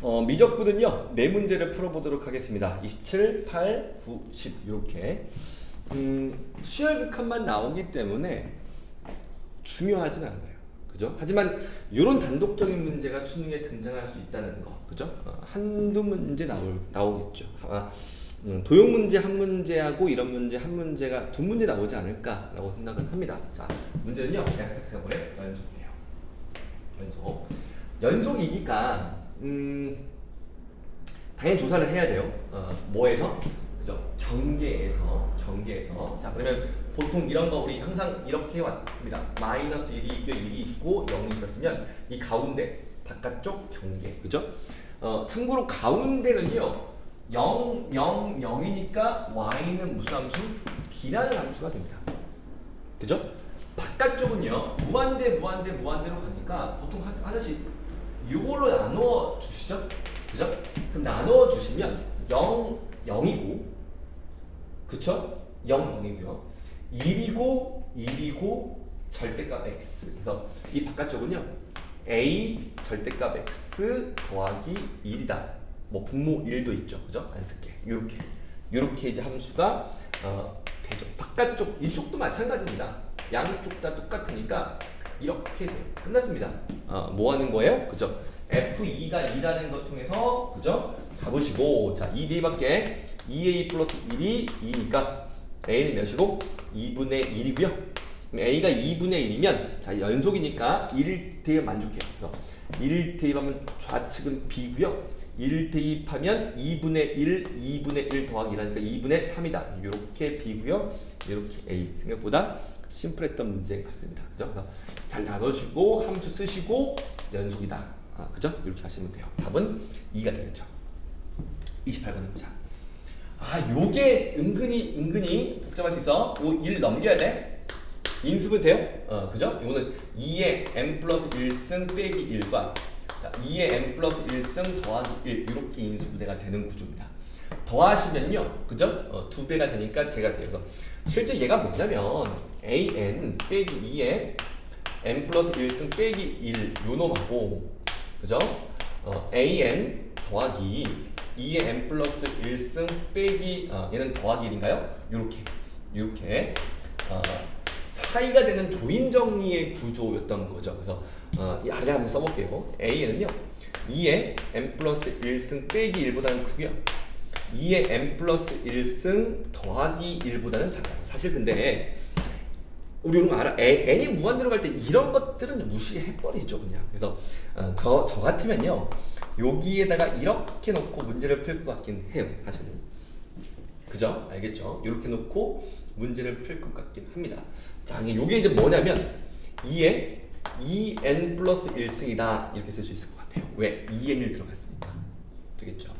미적분은요, 네 문제를 풀어보도록 하겠습니다. 27, 8, 9, 10 이렇게 수열극한만 나오기 때문에 중요하진 않아요. 그죠? 하지만 이런 단독적인 문제가 수능에 등장할 수 있다는 거, 그죠? 한두 문제 나오겠죠. 아마 도형 문제 한 문제하고 이런 문제 한 문제가 두 문제 나오지 않을까라고 생각은 합니다. 자, 문제는요, fx의 연속이에요. 연속이니까 당연히 조사를 해야 돼요. 뭐에서? 그죠? 경계에서. 자, 그러면 보통 이런 거 우리 항상 이렇게 왔습니다. 마이너스 1이 1이 있고 0이 있었으면 이 가운데 바깥쪽 경계. 그죠? 참고로 가운데는요. 0, 0, 0이니까 y는 무슨 함수? b라는 함수가 됩니다. 그죠? 바깥쪽은요. 무한대로 가니까 보통 하나씩 이걸로 나누어 주시죠? 그죠? 그럼 나누어 주시면 0, 0이고, 그쵸? 0, 0이고요. 1이고, 절대값 x. 그래서 이 바깥쪽은요, a 절대값 x 더하기 1이다. 뭐 분모 1도 있죠, 그죠? 안 쓸게. 요렇게 이제 함수가 되죠. 바깥쪽, 이쪽도 마찬가지입니다. 양쪽 다 똑같으니까 이렇게 돼요. 끝났습니다. 뭐 하는 거예요? 그죠? F2가 2라는 것 통해서, 그죠? 잡으시고, 자, 2D밖에 2A 플러스 1이 2니까 A는 몇이고? 2분의 1이고요. A가 2분의 1이면, 자, 연속이니까 1을 대입 만족해요. 그래서 1을 대입하면 좌측은 B고요. 1을 대입하면 2분의 1 더하기 1하니까 2분의 3이다. 이렇게 B고요. 이렇게 A. 생각보다 심플했던 문제 같습니다. 그죠? 그래서 잘 나눠주고 함수 쓰시고 연속이다. 그죠? 이렇게 하시면 돼요. 답은 2가 되겠죠. 28번에 보자. 요게 은근히 복잡할 수 있어. 요 1 넘겨야 돼. 인수분 돼요? 그죠? 이거는 2의 n 플러스 1승 빼기 1과 자, 2의 n 플러스 1승 더하기 1 이렇게 인수분해가 되는 구조입니다. 더하시면요, 그죠? 2배가 되니까 제가 돼요. 그래서 실제 얘가 뭐냐면 an 빼기 2의 n 플러스 1승 빼기 1 요놈하고, 그죠? an 더하기 2의 n 플러스 1승 빼기 얘는 더하기 1인가요? 요렇게 사이가 되는 조인 정리의 구조였던 거죠. 그래서 이 아래 한번 써볼게요. a는요 2의 n 플러스 1승 빼기 1보다는 크고요. 2의 n 플러스 1승 더하기 1보다는 작아요. 사실 근데 우리 이런 거 알아? n이 무한대로 갈 때 이런 것들은 무시해버리죠 그냥. 그래서 저 같으면요 여기에다가 이렇게 놓고 문제를 풀 것 같긴 해요 사실은. 그죠? 알겠죠? 이렇게 놓고 문제를 풀 것 같긴 합니다. 자, 이게 이제 뭐냐면 2에 2n 플러스 1승이다 이렇게 쓸 수 있을 것 같아요. 왜? 2n을 들어갔으니까. 되겠죠?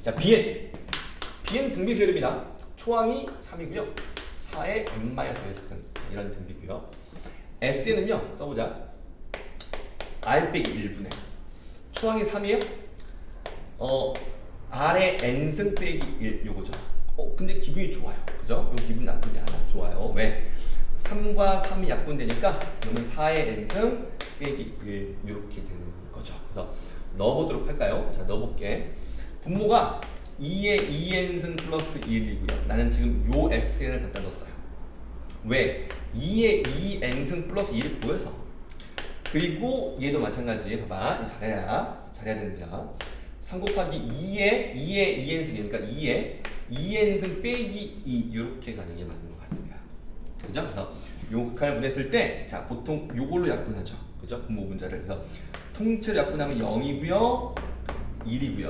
자, bn 등비수열입니다. 초항이 3이고요. 4의 n-1승 이런 등비고요. s는요 써보자. r 빼기 1분의 초항이 3이에요. r의 n승 빼기 1 요거죠. 근데 기분이 좋아요. 그죠? 요 기분 나쁘지 않아. 좋아요. 왜? 3과 3이 약분되니까 그러면 4의 n승 빼기 1 이렇게 되는 거죠. 그래서 넣어보도록 할까요? 자, 넣어볼게. 분모가 2의 2n승 플러스 1이고요. 나는 지금 요 sn을 갖다 넣었어요. 왜? 2의 2n승 플러스 1이 보여서. 그리고 얘도 마찬가지. 봐봐. 잘해야 됩니다. 3 곱하기 2의 2n승이니까 2의 2n승 빼기 2 이렇게 가는 게 맞는 것 같습니다. 그죠? 그래서 요 극한을 분했을 때, 자, 보통 요걸로 약분하죠. 그죠? 분모 분자를. 그래서 통째로 약분하면 0이고요. 1이고요.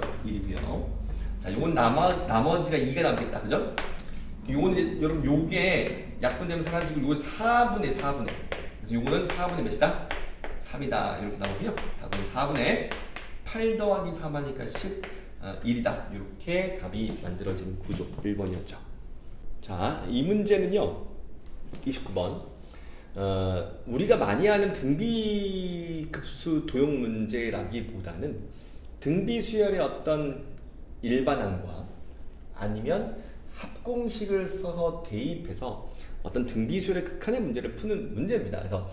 자, 요건 나머지가 2가 남겠다. 그죠? 요거는 이제 여러분 요게 약분되면 사라지고 요거 4분의. 그래서 요거는 4분의 몇이다? 3이다. 이렇게 나오고요. 답은 4분의 8 더하기 3 하니까 11이다. 이렇게 답이 만들어진 구조 1번이었죠. 자, 이 문제는요. 29번. 우리가 많이 하는 등비급수 도형 문제라기보다는 등비수열의 어떤 일반항과 아니면 합공식을 써서 대입해서 어떤 등비수열의 극한의 문제를 푸는 문제입니다. 그래서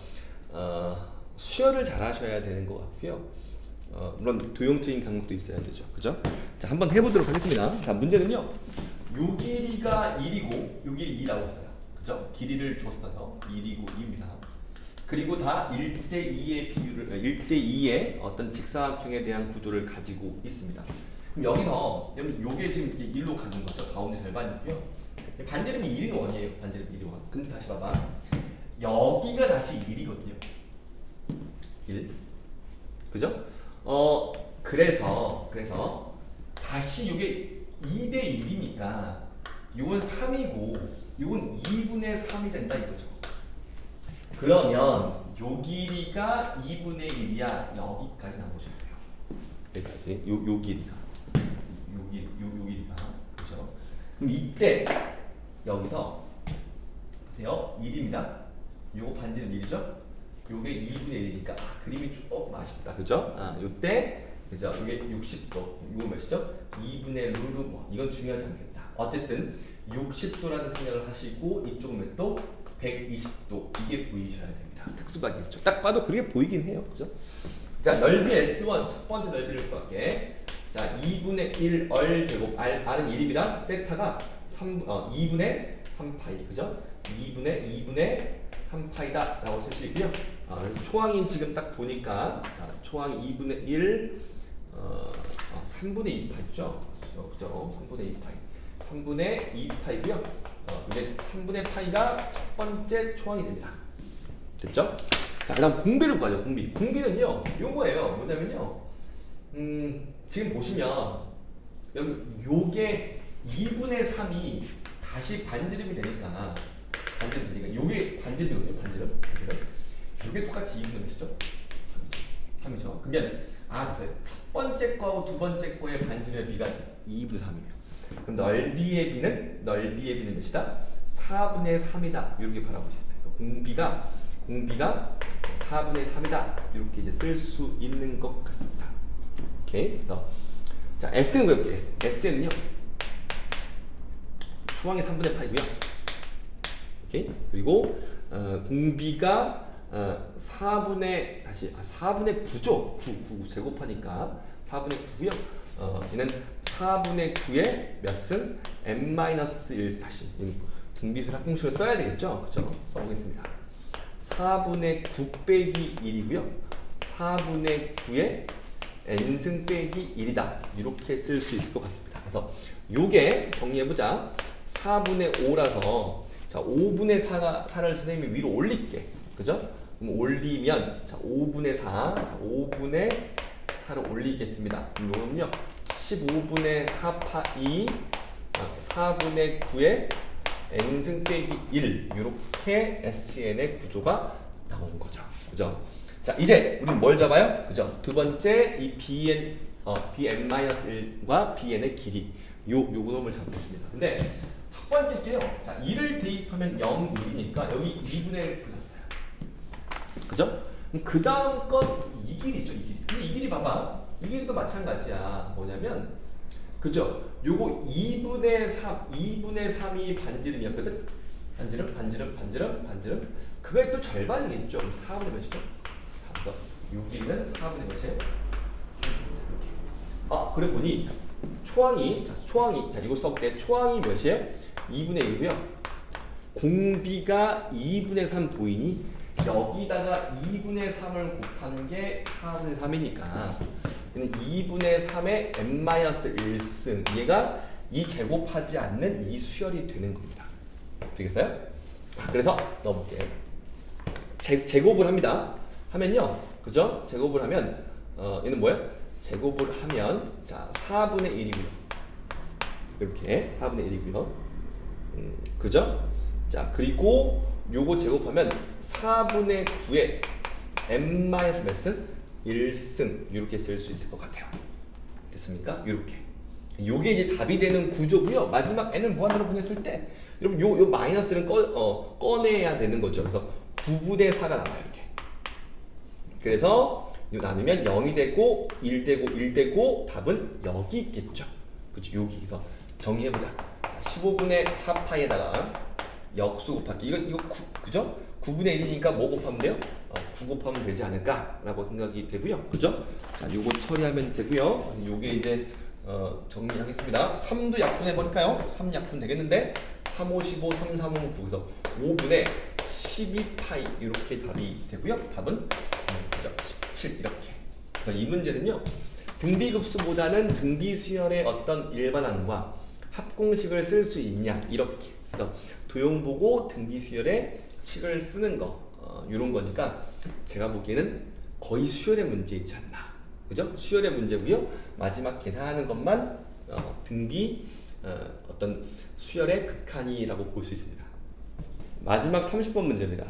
수열을 잘 하셔야 되는 것 같고요. 물론 도형적인 간격도 있어야 되죠. 그죠? 자, 한번 해보도록 하겠습니다. 자, 문제는요. 요 길이가 1이고 요 길이 2라고 했어요. 그죠? 길이를 줬어요. 1이고 2입니다. 그리고 다 1대2의 비율을 1대2의 어떤 직사각형에 대한 구조를 가지고 있습니다. 그럼 여기서 요게 지금 이렇게 1로 가는 거죠. 가운데 절반이고요. 반지름이 1이 원이에요. 반지름 1이 원. 근데 다시 봐봐. 여기가 다시 1이거든요. 1. 그죠? 그래서 다시 이게 2대 1이니까 이건 3이고 이건 2분의 3이 된다 이거죠. 그러면 요 길이가 2분의 1이야. 여기까지 나오시면 돼요. 여기까지. 요 길이가. 요 길이가. 그죠? 그럼 이때 여기서 보세요. 1입니다. 요거 반지름 1이죠? 요게 2분의 1이니까 그림이 조금 아쉽다. 그죠? 요때 그죠? 이게 60도. 이거 몇이죠? 2분의 루트 뭐 이건 중요하지 않겠다. 어쨌든 60도라는 생각을 하시고 이쪽은 또 120도 이게 보이셔야 됩니다. 특수박이겠죠. 딱 봐도 그게 보이긴 해요. 그죠? 자, 넓이 S1 첫 번째 넓이를 구할게. 자, 2분의 1 얼 제곱 R은 1입니다. 세타가 2분의 3파이. 그죠? 2분의 3파이다 라고 쓸 수 있고요. 그래서 초항이 지금 딱 보니까 자, 초항이 2분의 1 3분의 2파이죠. 그죠? 3분의 2파이. 3분의 2파이고요. 이게 3분의 파이가 첫 번째 초항이 됩니다. 됐죠? 자, 그다음 공비를 구하죠. 공비는요. 요거예요. 뭐냐면요. 지금 보시면 여러분 요게 2분의 3이 다시 반지름이 되니까 요게 반지름이거든요. 반지름. 요게 똑같이 2분의 몇이죠? 3이죠. 그러면 됐어요. 첫 번째 거하고 두 번째 거의 반지름의 비가 2분의 3이에요. 그럼 넓이의 비는 몇이다? 4분의 3이다. 이렇게 바라보셨어요. 공비가 4분의 3이다. 이렇게 이제 쓸 수 있는 것 같습니다. 오케이. 그래서 자, S는 구해볼게요. S는요. 초항이 3분의 8이고요. 오케이. 그리고 공비가 4분의 9죠. 9 제곱하니까 4분의 9고요. 얘는 4분의 9의 몇 승? n-1 다시 등비술 합공식을 써야 되겠죠? 그렇죠? 써보겠습니다. 4분의 9 빼기 1이고요. 4분의 9의 n승 빼기 1이다. 이렇게 쓸 수 있을 것 같습니다. 그래서 요게 정리해보자. 4분의 5라서 자 5분의 4를 선생님이 위로 올릴게. 그죠? 그럼 올리면 자 5분의 4, 자 5분의 4를 올리겠습니다. 그럼 요거는요 15분의 4파이 4분의 9의 n승 빼기 1 이렇게 SN의 구조가 나오는 거죠. 그죠? 자 이제 우리는 뭘 잡아요? 그죠? 두 번째 이 bn-1과 bn의 길이 요 놈을 잡겠습니다. 근데 첫 번째 게요. 자 1을 대입하면 0, 1이니까 여기 2분의 1 붙였어요. 그죠? 그 다음 건 이 길이 있죠. 이 길이. 근데 이 길이 봐봐. 이 길이도 마찬가지야. 뭐냐면 그죠? 요거 2분의 3이 반지름이었거든. 반지름. 그게 또 절반이겠죠. 그럼 4분의 몇이죠? 4. 요 길이는 4분의 몇이에요? 3. 이렇게. 그래 보니 초항이 자 이거 써볼게. 초항이 몇이에요? 2분의 1이고요. 공비가 2분의 3 보이니 여기다가 2분의 3을 곱하는 게 4분의 3이니까 2분의 3의 n-1승 얘가 이 제곱하지 않는 이 수열이 되는 겁니다. 되겠어요? 그래서 넣어볼게요. 제곱을 합니다. 하면요. 그죠? 제곱을 하면 얘는 뭐예요? 제곱을 하면 자 4분의 1이고요. 이렇게 4분의 1이고요. 그죠? 자 그리고 요거 제곱하면 4분의 9의 n-몇승? 1승 이렇게 쓸 수 있을 것 같아요. 됐습니까? 이렇게. 요게 이제 답이 되는 구조고요. 마지막 n을 무한으로 보냈을 때 여러분 요 마이너스는 꺼내야 되는 거죠. 그래서 9분의 4가 나와요. 이렇게. 그래서 이거 나누면 0이 되고 1 되고 답은 여기 있겠죠. 그렇죠? 여기서 정리해보자. 15분의 4파이에다가 역수 곱하기 이거 그죠? 9분의 1이니까 뭐 곱하면 돼요? 곱하면 되지 않을까라고 생각이 되고요. 그죠? 자, 요거 처리하면 되고요. 요게 이제 정리하겠습니다. 3도 약분해 버릴까요? 3 약분 되겠는데 3, 5, 15, 3, 3, 5, 9. 그래서 5분의 12파이 이렇게 답이 되고요. 답은 그죠? 17 이렇게. 이 문제는요. 등비급수보다는 등비수열의 어떤 일반항과 합공식을 쓸 수 있냐 이렇게. 그래서 도형 보고 등비수열의 식을 쓰는 거 이런 거니까 제가 보기에는 거의 수열의 문제이지 않나. 그죠? 수열의 문제고요. 마지막 계산하는 것만 등비 어떤 수열의 극한이라고 볼 수 있습니다. 마지막 30번 문제입니다.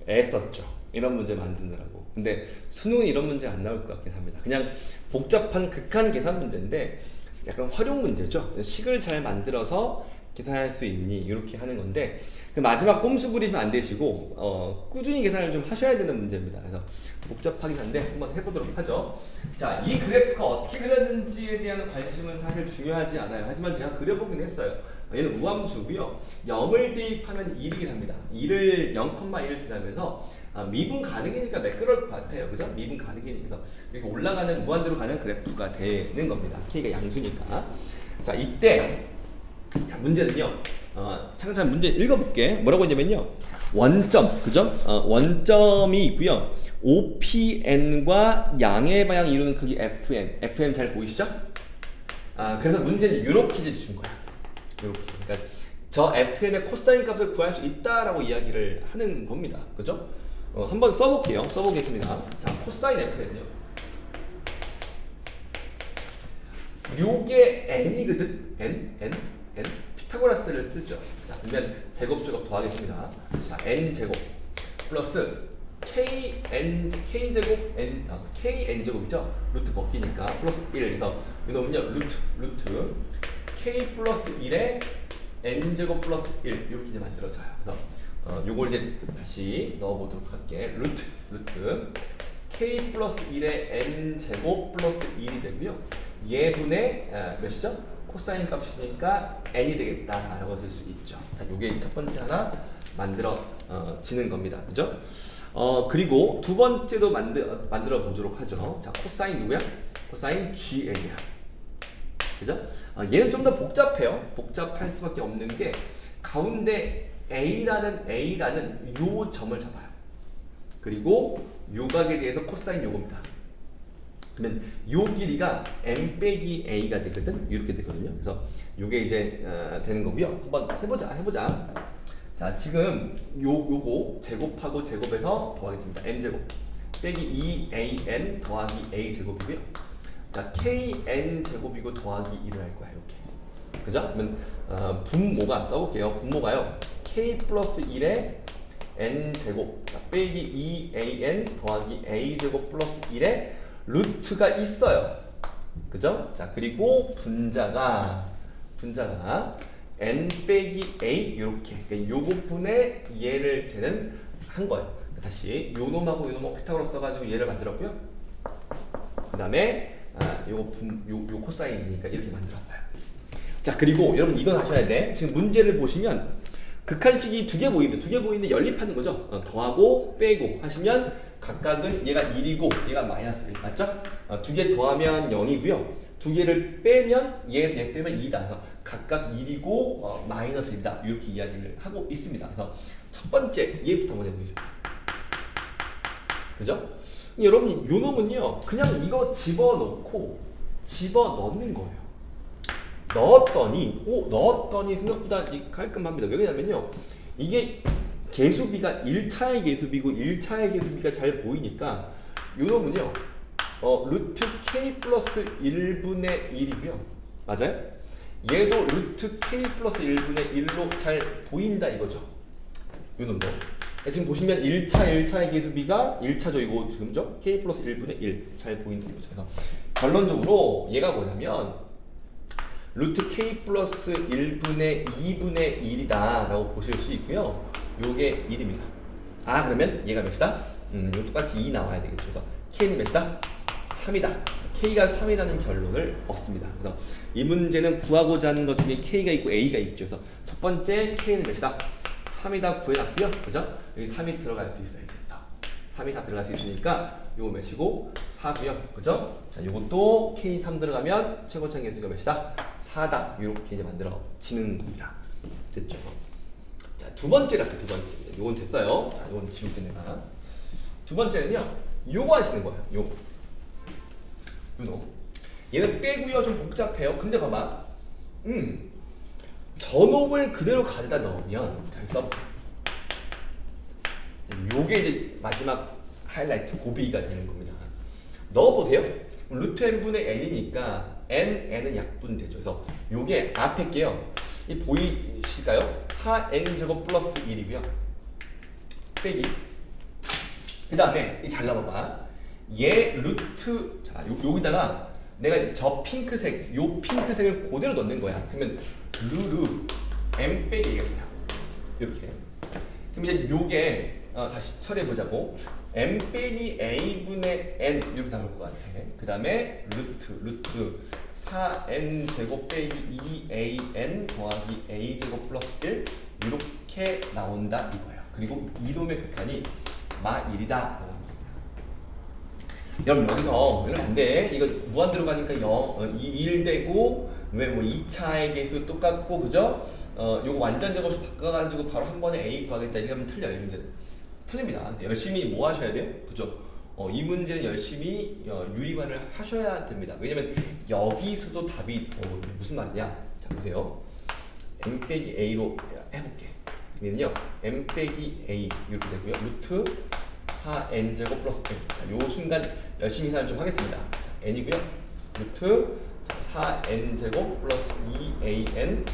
애썼죠. 이런 문제 만드느라고. 근데 수능은 이런 문제 안 나올 것 같긴 합니다. 그냥 복잡한 극한 계산 문제인데 약간 활용 문제죠. 식을 잘 만들어서 계산할 수 있니 이렇게 하는 건데 그 마지막 꼼수 부리시면 안 되시고 꾸준히 계산을 좀 하셔야 되는 문제입니다. 그래서 복잡하긴 한데 한번 해보도록 하죠. 자, 이 그래프가 어떻게 그렸는지에 대한 관심은 사실 중요하지 않아요. 하지만 제가 그려보긴 했어요. 얘는 우함수고요. 0을 대입하면 1이긴 합니다. 1을 0,1을 지나면서 미분 가능이니까 매끄러울 것 같아요. 그죠? 미분 가능이니까 이렇게 올라가는 무한대로 가는 그래프가 되는 겁니다. K가 양수니까. 자, 이때 자, 문제는요. 잠깐 문제 읽어볼게. 뭐라고 했냐면요. 원점, 그죠? 원점이 있고요. OPN과 양의 방향 이루는 크기 FN. FN 잘 보이시죠? 그래서 문제는 이렇게 이제 준 거야. 이렇게. 그러니까 저 FN의 코사인 값을 구할 수 있다라고 이야기를 하는 겁니다. 그죠? 한번 써볼게요. 써보겠습니다. 자, 코사인 FN요. 요게 n이거든. n. 피타고라스를 쓰죠. 자, 그러면 제곱 더하겠습니다. 자, n 제곱 플러스 kn 제곱이죠. 루트 벗기니까 플러스 1. 그래서 이놈은요 루트 k 플러스 1에 n 제곱 플러스 1 이렇게 이제 만들어져요. 그래서 요걸 이제 다시 넣어보도록 할게. 루트 k 플러스 1에 n 제곱 플러스 1이 되고요. 얘분의 몇이죠? 코사인 값이니까 n이 되겠다라고 될 수 있죠. 자, 요게 첫 번째 하나 만들어지는 겁니다. 그죠? 그리고 두 번째도 만들어 보도록 하죠. 자, 코사인 누구야? 코사인 GN이야. 그죠? 얘는 좀 더 복잡해요. 복잡할 수밖에 없는 게 가운데 A라는 요 점을 잡아요. 그리고 요 각에 대해서 코사인 요겁니다. 그러면 요 길이가 m 빼기 a가 되거든. 이렇게 되거든요. 그래서 요게 이제 되는 거고요. 한번 해보자. 자, 지금 요거 제곱하고 제곱해서 더하겠습니다. n 제곱 빼기 2an 더하기 a 제곱이고요. 자, kn 제곱이고 더하기 1을 할 거야. 이렇게. 그죠? 그러면 분모가 써볼게요. 분모가요. k 플러스 1에 n 제곱 빼기 2an 더하기 a 제곱 플러스 1에 루트가 있어요. 그죠? 자, 그리고 분자가 n 빼기 a 이렇게. 그러니까 요것분의 얘를 쟤는 한 거예요. 다시 요 놈하고 요 놈하고 피타고라 써가지고 얘를 만들었고요. 그 다음에 요 코사인이니까 이렇게 만들었어요. 자, 그리고 여러분 이건 아셔야 돼. 지금 문제를 보시면 극한식이 두 개 보이는데 연립하는 거죠. 더하고 빼고 하시면 각각은 얘가 1이고 얘가 마이너스 1 맞죠? 두 개 더하면 0이고요. 두 개를 빼면 얘에서 얘 빼면 2다. 그래서 각각 1이고 마이너스 1이다. 이렇게 이야기를 하고 있습니다. 그래서 첫 번째 얘부터 한번 해보겠습니다. 그죠? 여러분 요 놈은요 그냥 이거 집어넣는 거예요. 넣었더니 생각보다 깔끔합니다. 왜냐면요 이게 계수비가 1차의 계수비고 1차의 계수비가 잘 보이니까 요놈은요 루트 k 플러스 1분의 1이고요. 맞아요? 얘도 루트 k 플러스 1분의 1로 잘 보인다 이거죠. 요놈도 지금 보시면 1차의 계수비가 1차죠. 이거 지금죠? k 플러스 1분의 1 잘 보인다 이거죠. 그래서 결론적으로 얘가 뭐냐면 루트 k 플러스 1분의 2분의 1이다 라고 보실 수 있고요. 요게 1입니다. 그러면 얘가 몇이다? 요 똑같이 2 나와야 되겠죠. 그래서 k는 몇이다? 3이다. k가 3이라는 결론을 얻습니다. 그래서 이 문제는 구하고자 하는 것 중에 k가 있고 a가 있죠. 그래서 첫 번째 k는 몇이다? 3이다 구해놨고요. 그죠? 여기 3이 들어갈 수 있어요. 이제부터 3이 다 들어갈 수 있으니까 요거 몇이고 4고요. 그죠? 자, 요것도 K3 들어가면 최고차항 개수가 몇이다? 4다. 이렇게 이제 만들어지는 겁니다. 됐죠? 자, 두 번째 같아, 두 번째. 요건 됐어요. 자, 요건 지울게 내가. 두 번째는요, 요거 하시는 거예요. 요거. 얘는 빼고요. 좀 복잡해요. 근데 봐봐. 전업을 그대로 가져다 넣으면 잘 써볼게요. 요게 이제 마지막 하이라이트 고비가 되는 겁니다. 넣어보세요. 루트 n분의 n이니까 n은 약분되죠. 그래서 요게 앞에 게요. 이 보이실까요? 4n 제곱 플러스 1이고요. 빼기. 그 다음에 이 잘라봐봐. 얘 루트, 자, 여기다가 내가 저 핑크색, 요 핑크색을 그대로 넣는 거야. 그러면 루루 m 빼기 이거예요. 이렇게. 그럼 이제 요게 다시 처리해보자고. m 빼기 a분의 n 이렇게 나올 것 같아. 그 다음에 루트 4n 제곱 빼기 2an 더하기 a 제곱 플러스 1 이렇게 나온다 이거예요. 그리고 이놈의 극한이 마1이다. 여러분 여기서 이러면 안 돼. 이거 무한대로 가니까 1 되고 왜 뭐 2차의 개수 똑같고 그죠? 요거 완전 제곱수 바꿔가지고 바로 한 번에 a 구하겠다 이렇게 하면 틀려요. 이 문제는 틀립니다. 열심히 뭐 하셔야 돼요? 그죠? 이 문제는 열심히 유리관을 하셔야 됩니다. 왜냐면 여기서도 답이 무슨 말이냐? 자 보세요. m 빼기 a로 해볼게. 얘는요 m 빼기 a 이렇게 되고요. 루트 4n 제곱 플러스 1. 자, 요 순간 열심히 계산 좀 하겠습니다. 자, n이고요. 루트 4n 제곱 플러스 2an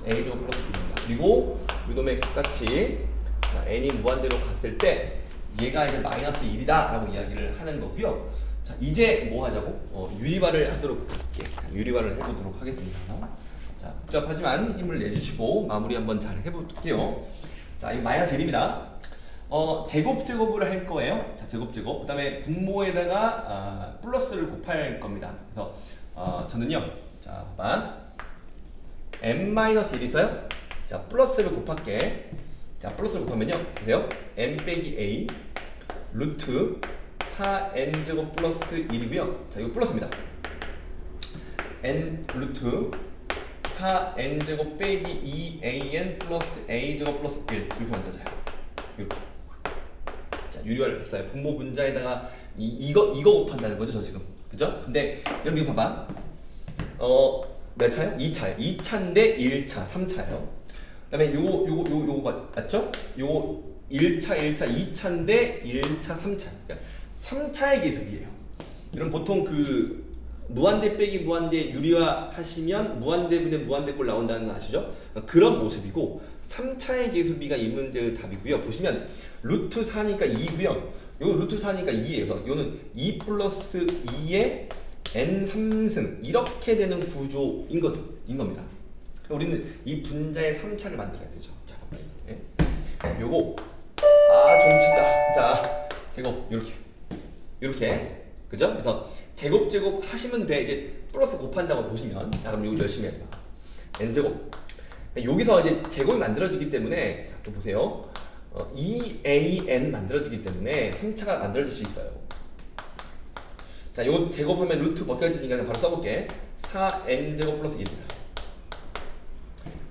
a 제곱 플러스 1입니다. 그리고 요놈의 같이 자, n이 무한대로 갔을 때 얘가 이제 마이너스 1이다 라고 이야기를 하는 거고요. 자, 이제 뭐 하자고? 유리화를 하도록 할게. 자, 유리화를 해보도록 하겠습니다. 자, 복잡하지만 힘을 내주시고 마무리 한번 잘 해볼게요. 자, 이거 마이너스 1입니다. 제곱을 할 거예요. 자, 제곱. 그 다음에 분모에다가 플러스를 곱할 겁니다. 그래서 저는요. 자, 봐봐. n-1 있어요? 자, 플러스를 곱할게. 자, 플러스를 곱하면요. 보세요. n 빼기 a 루트 4n 제곱 플러스 1이고요. 자, 이거 플러스입니다. n 루트 4n 제곱 빼기 2an 플러스 a 제곱 플러스 1 이렇게 만들어져요. 이렇게. 자, 유리화를 했어요. 분모 분자에다가 이거 곱한다는 거죠, 저 지금. 그죠? 근데 여러분 이거 봐봐. 몇 차요? 2차요. 2차인데 1차, 3차예요. 그다음에 요거 맞죠? 요거 1차, 2차인데 1차, 3차. 그러니까 3차의 계속이에요. 여러분 보통 그 무한대 빼기 무한대 유리화 하시면 무한대분의 무한대꼴 나온다는 거 아시죠? 그런 모습이고 3차의 계수비가 이 문제의 답이고요. 보시면 루트 4니까 2고요. 요거 루트 4니까 2예요. 그래서 요는 2 플러스 2의 n 3승 이렇게 되는 구조인 겁니다. 우리는 이 분자의 3차를 만들어야 되죠. 자, 봐봐요. 요거 좀 친다. 자, 제곱 이렇게 그죠? 그래서 제곱 하시면 돼. 이제 플러스 곱한다고 보시면 자 그럼 이거 열심히 해봐. n 제곱 여기서 이제 제곱이 만들어지기 때문에 자 또 보세요. 2an 만들어지기 때문에 3차가 만들어질 수 있어요. 자 요거 제곱하면 루트 벗겨지니까 바로 써볼게. 4n 제곱 플러스 1입니다.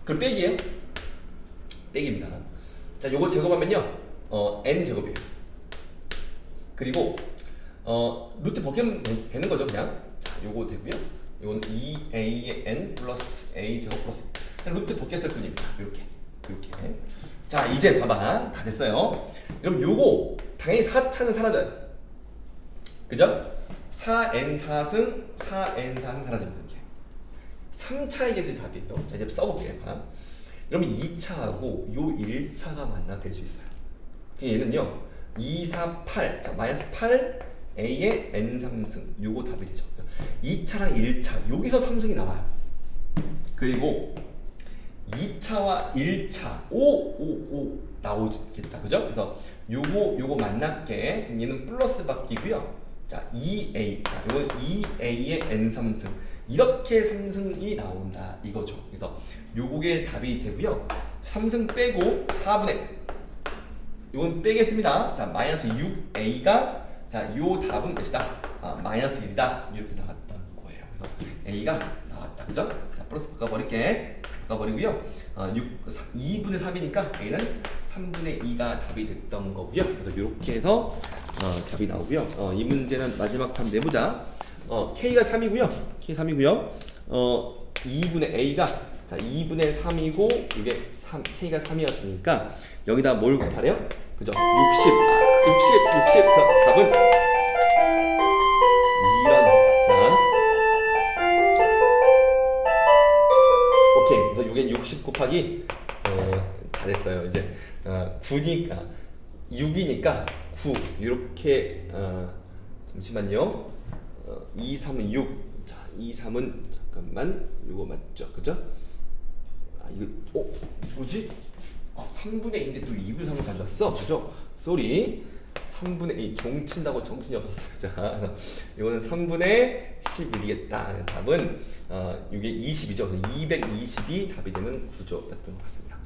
그럼 빼기예요? 빼기입니다. 자 요거 제곱하면요 n 제곱이에요. 그리고 루트 벗기면 되는 거죠, 그냥. 자, 요거 되고요. 요건 2a의 n 플러스 a 제곱 플러스 그냥 루트 벗겼을 뿐입니다. 이렇게. 자, 이제 봐봐. 다 됐어요. 그럼 요거 당연히 4차는 사라져요. 그죠? 4n 4승 사라집니다. 이렇게. 3차의 개수의 답이에요. 자, 이제 써볼게요. 봐. 그러면 2차하고 요 1차가 만나 될 수 있어요. 얘는요. 2, 4, 8. 자, 마이너스 8 A의 n3승 요거 답이 되죠. 2차랑 1차 여기서 3승이 나와요. 그리고 2차와 1차 5 나오겠다. 그죠? 그래서 요거 만났게 그럼 얘는 플러스 바뀌고요. 자 2A 자 요건 2A의 n3승 이렇게 3승이 나온다 이거죠. 그래서 요게 답이 되고요. 3승 빼고 4분의 이건 빼겠습니다. 자, 마이너스 6a가 자, 요 답은 몇이다? 마이너스 1이다. 이렇게 나왔다는 거예요. 그래서 a가 나왔다. 그죠? 자, 플러스 바꿔버릴게. 바꿔버리고요. 2분의 3이니까 a는 3분의 2가 답이 됐던 거고요. 그래서 이렇게 해서 답이 나오고요. 이 문제는 마지막 답 내보자. k가 3이고요. k 3이고요. 2분의 a가 자, 2분의 3이고 이게 k가 3이었으니까 여기다 뭘 곱하래요? 그죠? 60. 그래서 답은 이런. 자, 오케이. 그래서 이게 60 곱하기 다 됐어요. 이제 9니까 6이니까 9 이렇게 잠시만요. 2, 3은 6. 자, 2, 3은 잠깐만 이거 맞죠? 그죠? 이거 뭐지? 3분의 2인데 또 2분의 3을 가져왔어. 그죠? 쏘리. 3분의 2 종친다고 정신이 없었어. 자, 이거는 3분의 11이겠다. 답은 이게 20이죠. 220이 답이 되는 구조였던 것 같습니다.